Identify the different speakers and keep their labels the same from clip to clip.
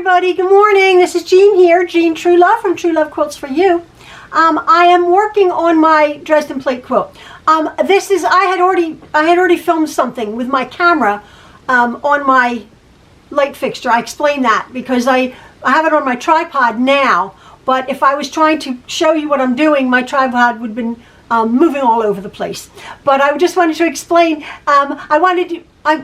Speaker 1: everybody, good morning. This is Jean here, Jean Truelove from Truelove Quilts for You. I am working on my Dresden Plate Quilt. I had already filmed something with my camera on my light fixture. I explained that because I have it on my tripod now, but if I was trying to show you what I'm doing, my tripod would have been moving all over the place. But I just wanted to explain, I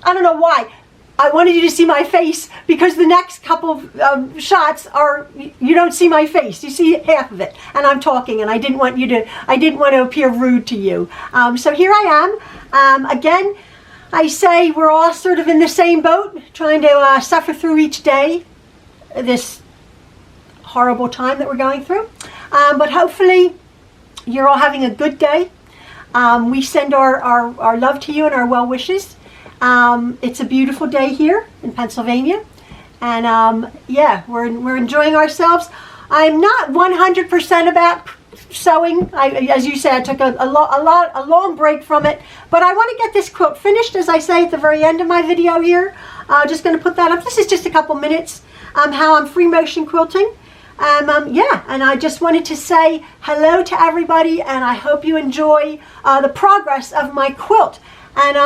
Speaker 1: don't know why, I wanted you to see my face because the next couple of shots are, you don't see my face, you see half of it, and I'm talking, and I didn't want to appear rude to you. So here I am. Again, I say we're all sort of in the same boat, trying to suffer through each day, this horrible time that we're going through. But hopefully you're all having a good day. We send our love to you and our well wishes. It's a beautiful day here in Pennsylvania, and yeah, we're enjoying ourselves. I'm not 100% about sewing. As you said, I took a long break from it, but I want to get this quilt finished, as I say at the very end of my video here. Just going to put that up. This is just a couple minutes how I'm free motion quilting. Yeah, and I just wanted to say hello to everybody, and I hope you enjoy the progress of my quilt. And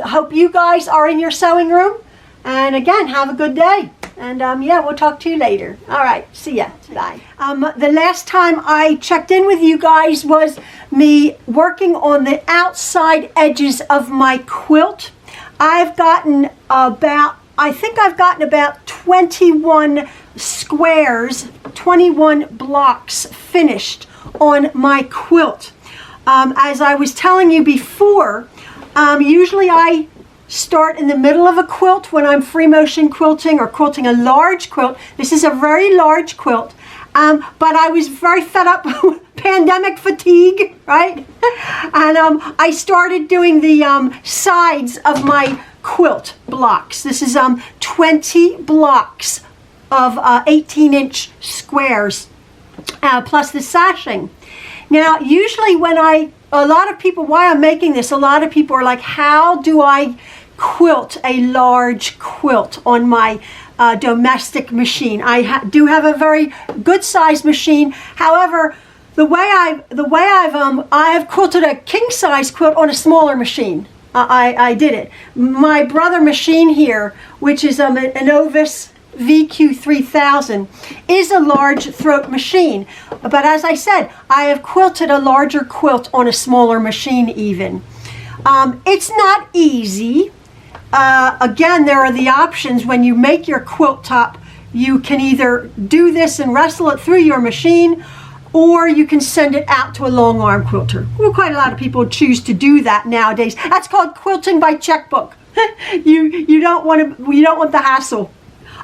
Speaker 1: hope you guys are in your sewing room. And again, have a good day. And yeah, we'll talk to you later. All right, see ya. Bye. The last time I checked in with you guys was me working on the outside edges of my quilt. I've gotten about 21 squares, 21 blocks finished on my quilt. As I was telling you before, usually I start in the middle of a quilt when I'm free motion quilting or quilting a large quilt. This is a very large quilt, but I was very fed up with pandemic fatigue, right? And I started doing the sides of my quilt blocks. This is 20 blocks of 18-inch squares, plus the sashing. Now, usually when a lot of people, why I'm making this, a lot of people are like, how do I quilt a large quilt on my domestic machine? I do have a very good size machine. However, I have quilted a king size quilt on a smaller machine. I did it. My brother machine here, which is an Annoys VQ3000, is a large throat machine, but as I said, I have quilted a larger quilt on a smaller machine even. It's not easy. Again, there are the options when you make your quilt top. You can either do this and wrestle it through your machine, or you can send it out to a long arm quilter. Well, quite a lot of people choose to do that nowadays. That's called quilting by checkbook. You don't want the hassle.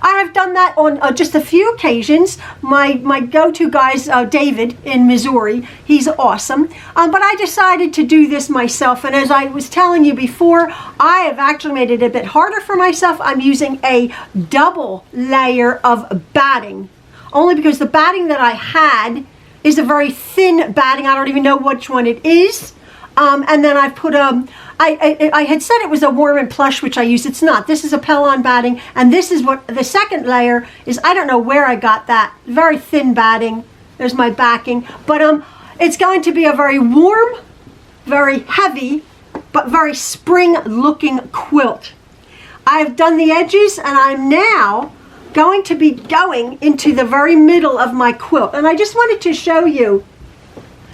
Speaker 1: I have done that on just a few occasions. My go-to guy's David in Missouri. He's awesome. But I decided to do this myself. And as I was telling you before, I have actually made it a bit harder for myself. I'm using a double layer of batting. Only because the batting that I had is a very thin batting. I don't even know which one it is. And then I've put I had said it was a warm and plush, which I use. It's not. This is a Patron batting, and this is what the second layer is. I don't know where I got that. Very thin batting. There's my backing. But it's going to be a very warm, very heavy, but very spring-looking quilt. I've done the edges, and I'm now going to be going into the very middle of my quilt. And I just wanted to show you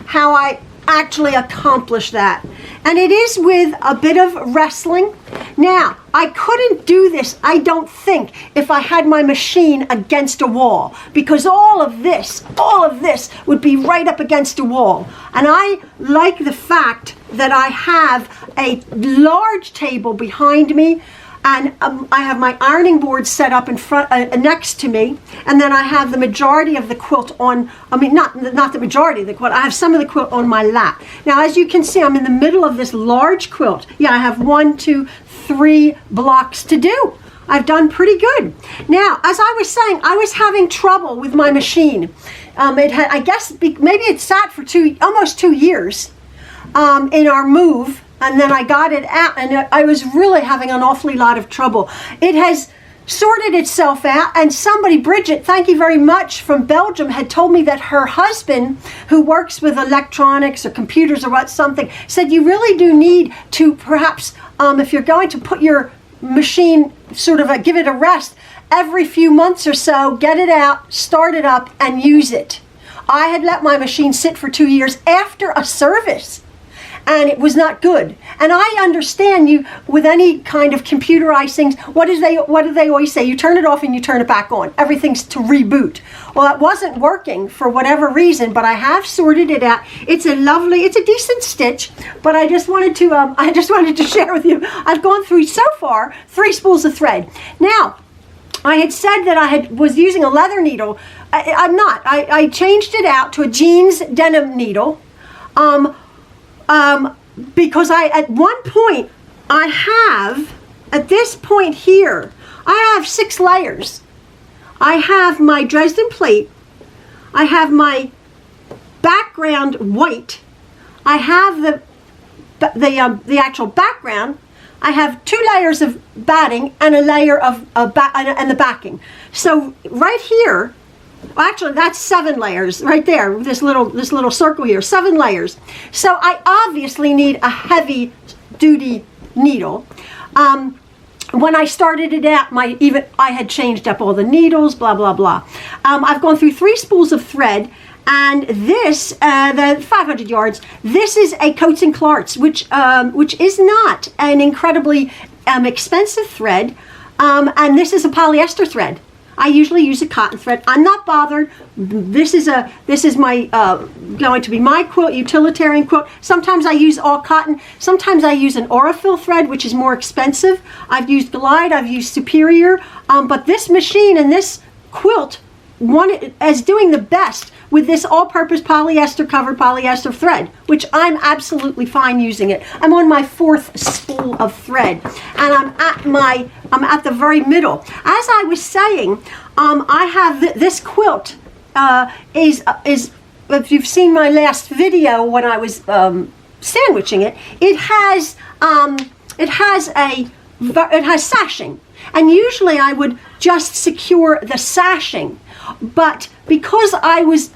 Speaker 1: how I actually accomplish that, and it is with a bit of wrestling. Now, I couldn't do this, I don't think, if I had my machine against a wall, because all of this would be right up against a wall. And I like the fact that I have a large table behind me, and I have my ironing board set up in front, next to me, and then I have the majority of the quilt on, not the majority of the quilt, I have some of the quilt on my lap. Now, as you can see, I'm in the middle of this large quilt. Yeah, I have 1, 2, 3 blocks to do. I've done pretty good. Now, as I was saying, I was having trouble with my machine. I guess maybe it sat for almost 2 years in our move. And then I got it out, and I was really having an awfully lot of trouble. It has sorted itself out, and somebody, Bridget, thank you very much, from Belgium, had told me that her husband, who works with electronics or computers or what something, said you really do need to perhaps, if you're going to put your machine, sort of give it a rest, every few months or so, get it out, start it up, and use it. I had let my machine sit for 2 years after a service, and it was not good. And I understand you with any kind of computerized things. What do they always say? You turn it off and you turn it back on. Everything's to reboot. Well, that wasn't working for whatever reason, but I have sorted it out. It's a decent stitch, but I just wanted to share with you. I've gone through so far 3 spools of thread. Now, I had said that I was using a leather needle. I'm not. I changed it out to a jeans denim needle. Because at one point, at this point here, I have 6 layers. I have my Dresden plate, I have my background white, I have the actual background, I have 2 layers of batting and a layer of and the backing. So right here, actually, that's 7 layers right there. This little circle here, 7 layers. So I obviously need a heavy duty needle. When I started it out, I had changed up all the needles, blah blah blah. I've gone through 3 spools of thread, and this, the 500 yards. This is a Coats and Clarks, which is not an incredibly expensive thread, and this is a polyester thread. I usually use a cotton thread. I'm not bothered. This is my going to be my quilt, utilitarian quilt. Sometimes I use all cotton. Sometimes I use an Aurifil thread, which is more expensive. I've used Glide. I've used Superior. But this machine and this quilt is doing the best with this all-purpose polyester covered polyester thread, which I'm absolutely fine using it. I'm on my 4th spool of thread, and I'm at the very middle. As I was saying, I have this quilt is if you've seen my last video when I was sandwiching it, it has sashing, and usually I would just secure the sashing. But because I was,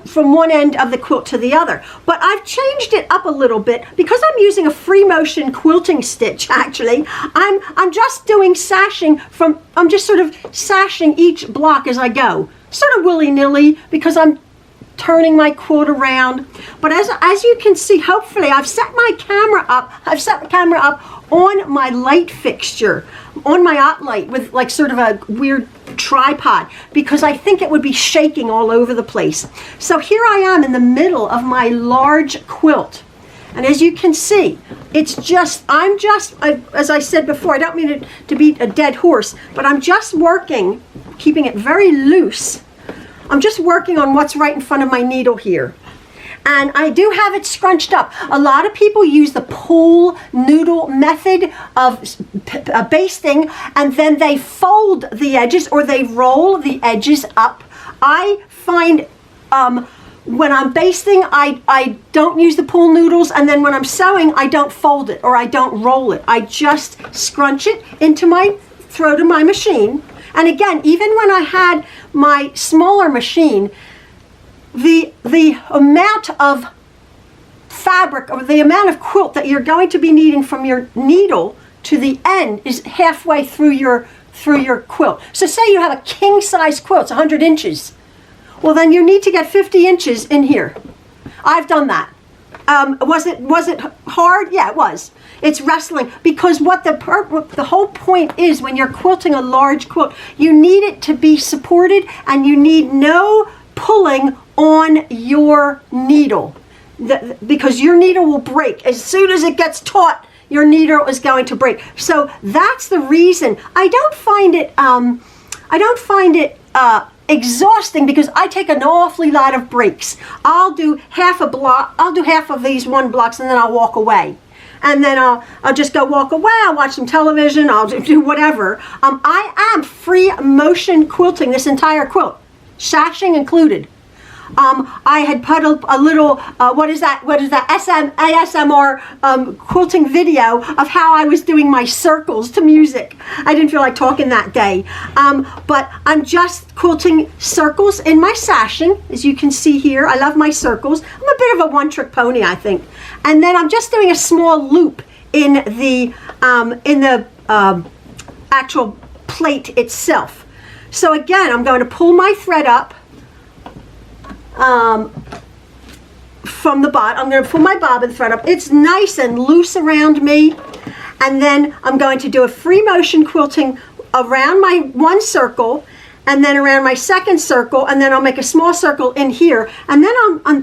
Speaker 1: from one end of the quilt to the other, but I've changed it up a little bit because I'm using a free motion quilting stitch. Actually, I'm just doing sashing I'm just sort of sashing each block as I go, sort of willy-nilly, because I'm turning my quilt around. But as you can see, hopefully I've set my camera up on my light fixture, on my OttLite, with like sort of a weird tripod, because I think it would be shaking all over the place. So here I am in the middle of my large quilt, and as you can see, as I said before, I don't mean it to beat a dead horse, but I'm just working, keeping it very loose. I'm just working on what's right in front of my needle here. And I do have it scrunched up. A lot of people use the pull noodle method of basting, and then they fold the edges or they roll the edges up. I find when I'm basting, I don't use the pull noodles, and then when I'm sewing, I don't fold it or I don't roll it. I just scrunch it into my throw to my machine. And again, even when I had my smaller machine, the amount of fabric or the amount of quilt that you're going to be needing from your needle to the end is halfway through your quilt. So say you have a king size quilt, it's 100 inches. Well, then you need to get 50 inches in here. I've done that. Was it hard? Yeah, it was. It's wrestling, because what the whole point is, when you're quilting a large quilt, you need it to be supported, and you need no pulling on your needle, because your needle will break as soon as it gets taut. Your needle is going to break. So that's the reason. I don't find it exhausting, because I take an awfully lot of breaks. I'll do half a block. I'll do half of these 1 blocks, and then I'll walk away. And then I'll just go walk away. I'll watch some television. I'll do whatever. I am free motion quilting this entire quilt, sashing included. I had put a little, what is that, ASMR quilting video of how I was doing my circles to music. I didn't feel like talking that day. But I'm just quilting circles in my sashing, as you can see here. I love my circles. I'm a bit of a one-trick pony, I think. And then I'm just doing a small loop in the actual plate itself. So again, I'm going to pull my thread up from the bottom. I'm going to pull my bobbin thread up. It's nice and loose around me. And then I'm going to do a free motion quilting around my one circle, and then around my second circle, and then I'll make a small circle in here. And then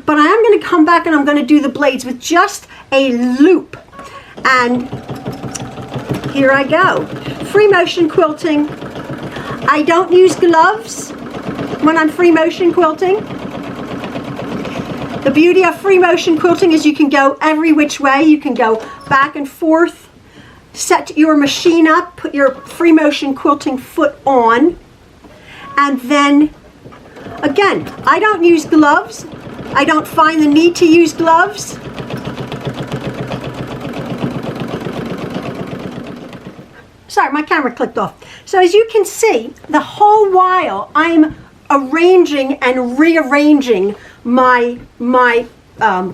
Speaker 1: but I am going to come back and I'm going to do the blades with just a loop. And here I go. Free motion quilting. I don't use gloves when I'm free motion quilting. The beauty of free motion quilting is you can go every which way. You can go back and forth, set your machine up, put your free motion quilting foot on, and then again, I don't use gloves. I don't find the need to use gloves. Sorry, my camera clicked off. So as you can see, the whole while I'm arranging and rearranging my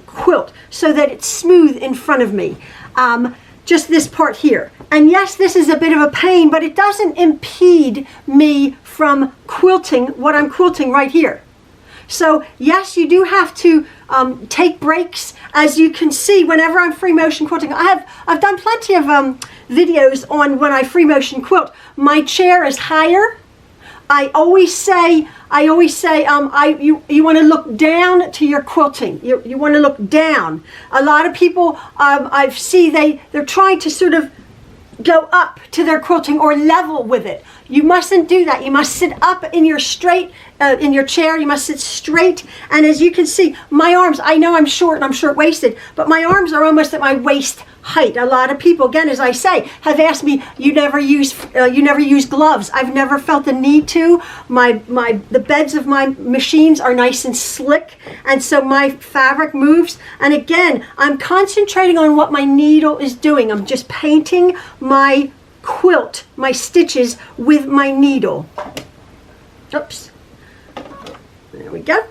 Speaker 1: quilt so that it's smooth in front of me. Just this part here. And yes, this is a bit of a pain, but it doesn't impede me from quilting what I'm quilting right here. So yes, you do have to take breaks. As you can see, whenever I'm free motion quilting, I've done plenty of videos on when I free motion quilt. My chair is higher. I always say you want to look down to your quilting. You want to look down. A lot of people I see they're trying to sort of go up to their quilting or level with it. You mustn't do that. You must sit up in your straight in your chair. You must sit straight. And as you can see, my arms, I know I'm short and I'm short-waisted, but my arms are almost at my waist height. A lot of people, again, as I say, have asked me, you never use gloves. I've never felt the need to. The beds of my machines are nice and slick, and so my fabric moves. And again, I'm concentrating on what my needle is doing. I'm just painting my quilt, my stitches with my needle. Oops. There we go.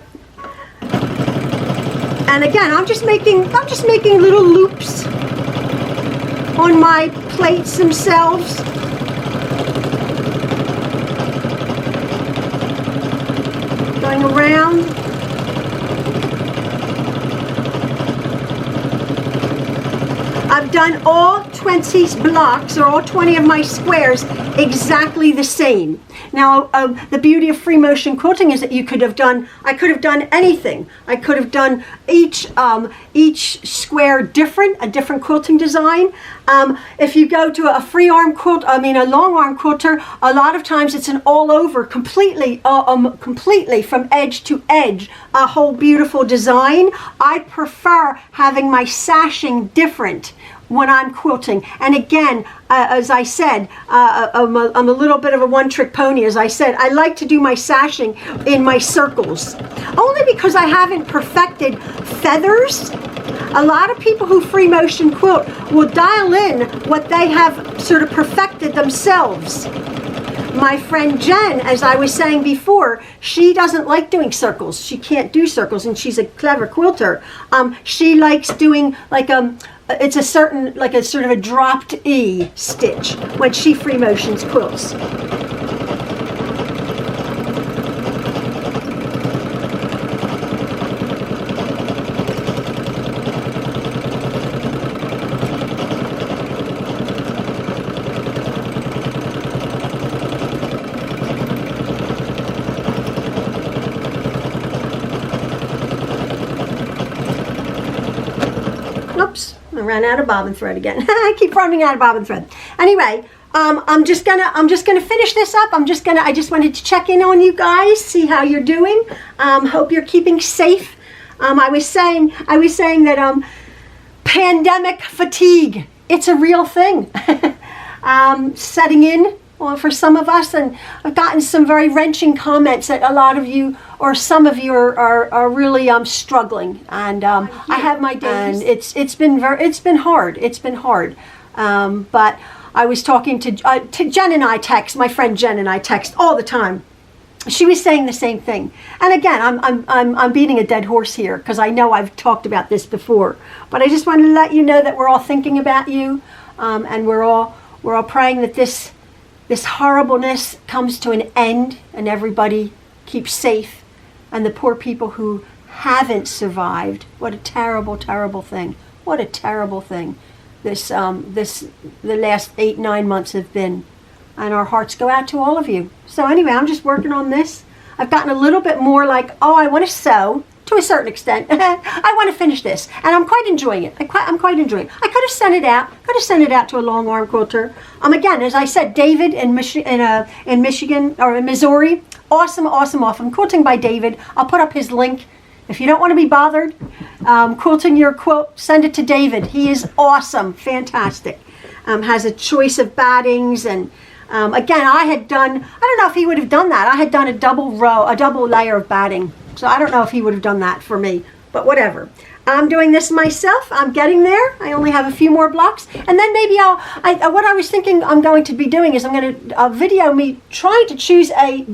Speaker 1: And again, I'm just making little loops on my plates themselves. Going around. I've done all 20 blocks, or all 20 of my squares, exactly the same. Now, the beauty of free motion quilting is that I could have done anything. I could have done each square different, a different quilting design. If you go to a free arm quilt, a long arm quilter, a lot of times it's an all over, completely from edge to edge, a whole beautiful design. I prefer having my sashing different when I'm quilting. And again, as I said, I'm a little bit of a one-trick pony. As I said, I like to do my sashing in my circles, only because I haven't perfected feathers. A lot of people who free motion quilt will dial in what they have sort of perfected themselves. My friend Jen, as I was saying before, she doesn't like doing circles. She can't do circles, and she's a clever quilter. She likes doing it's a sort of a dropped E stitch when she free motions quilts. Oops, I ran out of bobbin thread again. I keep running out of bobbin thread. Anyway, I'm just gonna finish this up. I just wanted to check in on you guys, see how you're doing. Hope you're keeping safe. I was saying that pandemic fatigue, it's a real thing. Setting in for some of us, and I've gotten some very wrenching comments that a lot of you or some of you are really struggling, and I have my days, and it's been hard. It's been hard, but I was talking to Jen, and I text, my friend Jen and I text all the time. She was saying the same thing, and again, I'm beating a dead horse here because I know I've talked about this before, but I just wanted to let you know that we're all thinking about you, and we're all praying that this horribleness comes to an end and everybody keeps safe, and the poor people who haven't survived. What a terrible, terrible thing! What a terrible thing the last 8-9 months have been. And our hearts go out to all of you. So anyway, I'm just working on this. I've gotten a little bit more like, oh, I want to sew to a certain extent. I want to finish this, and I'm quite enjoying it. I'm quite enjoying it. I could have sent it out. To a long arm quilter. Again, as I said, David in Michigan or in Missouri, awesome. Quilting by David. I'll put up his link. If you don't want to be bothered quilting your quilt, send it to David. He is awesome, fantastic. Has a choice of battings, and again, I don't know if he would have done that. I had done a double layer of batting. So I don't know if he would have done that for me, but whatever. I'm doing this myself. I'm getting there. I only have a few more blocks, and then maybe what I was thinking I'm going to be doing is I'm going to video me trying to choose a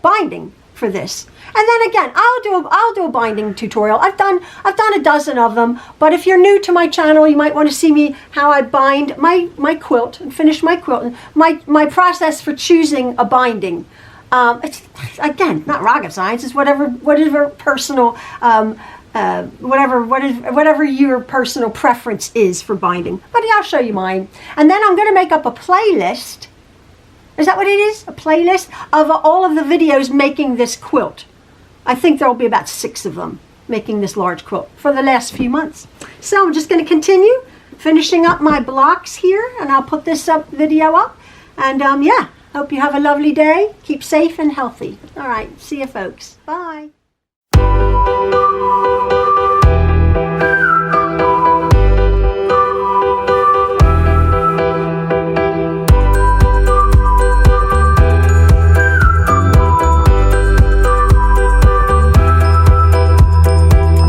Speaker 1: binding for this. And then again, I'll do a binding tutorial. I've done a dozen of them, but if you're new to my channel, you might want to see me how I bind my quilt and finish my quilt. My process for choosing a binding. It's again not rocket science. It's whatever personal whatever your personal preference is for binding. But I'll show you mine, and then I'm going to make up a playlist. Is that what it is? A playlist of all of the videos making this quilt. I think there will be about 6 of them making this large quilt for the last few months. So I'm just going to continue finishing up my blocks here, and I'll put this video up. And yeah, hope you have a lovely day. Keep safe and healthy. All right, see you folks. Bye.